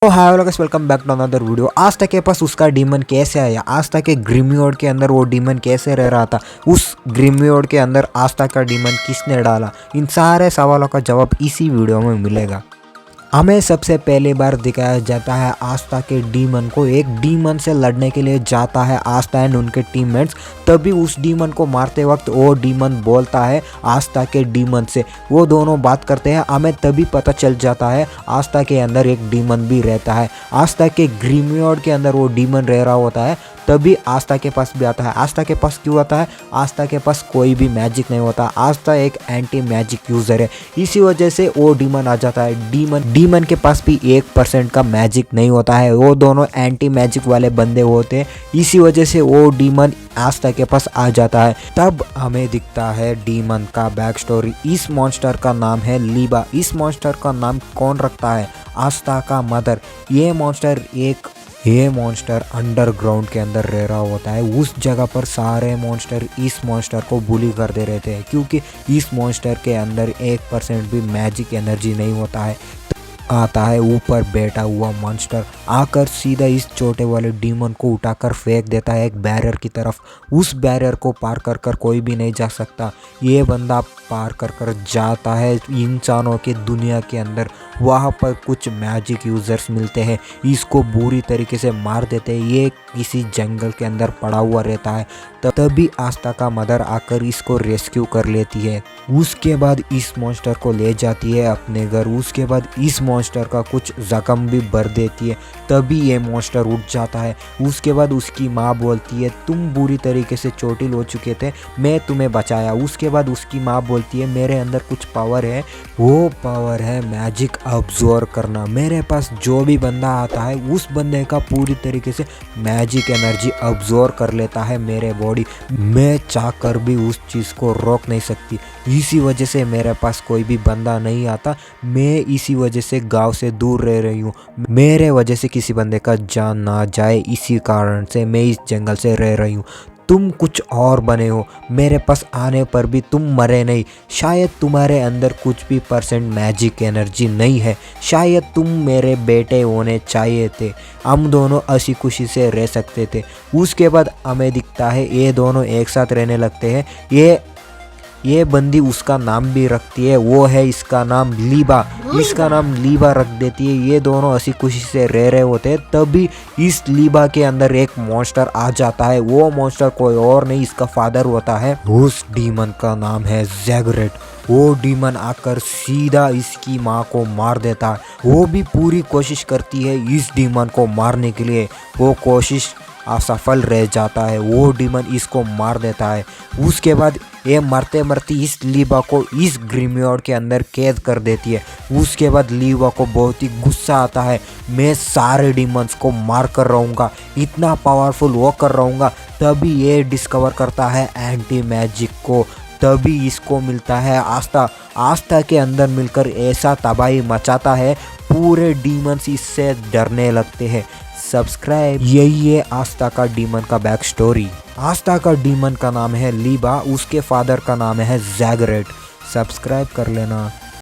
तो हाय लोगोस, welcome back to another video. आज तक के पास उसका डीमन कैसे आया, आज तक के ग्रीमियोड के अंदर वो डीमन कैसे रह रहा था, उस ग्रीमियोड के अंदर आज तक का डीमन किसने डाला, इन सारे सवालों का जवाब इसी वीडियो में मिलेगा। हमें सबसे पहली बार दिखाया जाता है आस्था के डीमन को, एक डीमन से लड़ने के लिए जाता है आस्था एंड उनके टीममेट्स। तभी उस डीमन को मारते वक्त वो डीमन बोलता है आस्था के डीमन से, वो दोनों बात करते हैं। हमें तभी पता चल जाता है आस्था के अंदर एक डीमन भी रहता है। आस्था के ग्रीमियोड के अंदर वो डीमन रह रहा होता है, तभी आस्था के पास भी आता है। आस्था के पास क्यों आता है? आस्था के पास कोई भी मैजिक नहीं होता, आस्था एक एंटी मैजिक यूज़र है, इसी वजह से वो डीमन आ जाता है। डीमन के पास भी 1% का मैजिक नहीं होता है, वो दोनों एंटी मैजिक वाले बंदे होते हैं, इसी वजह से वो डीमन आस्था के पास आ जाता है। तब हमें दिखता है डीमन का बैक स्टोरी। इस मॉन्स्टर का नाम है लीबा। इस मॉन्स्टर का नाम कौन रखता है? आस्था का मदर। ये मॉन्स्टर अंडरग्राउंड के अंदर रह रहा होता है। उस जगह पर सारे मॉन्स्टर इस मॉन्स्टर को बुली करते रहते हैं, क्योंकि इस मॉन्स्टर के अंदर 1% भी मैजिक एनर्जी नहीं होता है। आता है ऊपर बैठा हुआ मॉन्स्टर, आकर सीधा इस छोटे वाले डीमन को उठाकर फेंक देता है एक बैरियर की तरफ। उस बैरियर को पार कर कर कोई भी नहीं जा सकता। ये बंदा पार कर कर जाता है इंसानों के दुनिया के अंदर। वहाँ पर कुछ मैजिक यूज़र्स मिलते हैं, इसको बुरी तरीके से मार देते हैं। ये किसी जंगल के अंदर पड़ा हुआ रहता है, तभी आस्था का मदर आकर इसको रेस्क्यू कर लेती है। उसके बाद इस मॉन्स्टर को ले जाती है अपने घर। उसके बाद इस मॉन्स्टर का कुछ जख्म भी भर देती है, तभी ये मॉन्स्टर उठ जाता है। उसके बाद उसकी माँ बोलती है तुम बुरी तरीके से चोटिल हो चुके थे, मैं तुम्हें बचाया। उसके बाद उसकी माँ बोलती है मेरे अंदर कुछ पावर है, वो पावर है मैजिक अब्जॉर्ब करना। मेरे पास जो भी बंदा आता है उस बंदे का पूरी तरीके से मैजिक एनर्जी अब्जॉर्ब कर लेता है मेरे बॉडी। मैं चाहकर भी उस चीज़ को रोक नहीं सकती, इसी वजह से मेरे पास कोई भी बंदा नहीं आता। मैं इसी वजह से गांव से दूर रह रही हूँ, मेरे वजह से किसी बंदे का जान ना जाए, इसी कारण से मैं इस जंगल से रह रही हूँ। तुम कुछ और बने हो, मेरे पास आने पर भी तुम मरे नहीं। शायद तुम्हारे अंदर कुछ भी % मैजिक एनर्जी नहीं है, शायद तुम मेरे बेटे होने चाहिए थे, हम दोनों हंसी खुशी से रह सकते थे। उसके बाद हमें दिखता है ये दोनों एक साथ रहने लगते हैं। ये बंदी उसका नाम भी रखती है, वो है इसका नाम लीबा। इसका नाम लीबा रख देती है। ये दोनों हंसी खुशी से रह रहे होते हैं, तभी इस लीबा के अंदर एक मॉन्स्टर आ जाता है। वो मॉन्स्टर कोई और नहीं, इसका फादर होता है। उस डीमन का नाम है ज़ैगरेट। वो डीमन आकर सीधा इसकी माँ को मार देता है। वो भी पूरी कोशिश करती है इस डीमन को मारने के लिए, वो कोशिश असफल रह जाता है। वो डीमन इसको मार देता है। उसके बाद ये मरते मरते इस लीबा को इस ग्रीमियोड के अंदर कैद कर देती है। उसके बाद लीबा को बहुत ही गुस्सा आता है, मैं सारे डीमंस को मार कर रहूँगा, इतना पावरफुल वो कर रहूँगा। तभी ये डिस्कवर करता है एंटी मैजिक को, तभी इसको मिलता है आस्था। आस्था के अंदर मिलकर ऐसा तबाही मचाता है, पूरे डीमंस इससे डरने लगते हैं। सब्सक्राइब। यही है आस्था का डीमन का बैक स्टोरी। आस्था का डीमन का नाम है लीबा, उसके फादर का नाम है ज़ैगरेट। सब्सक्राइब कर लेना।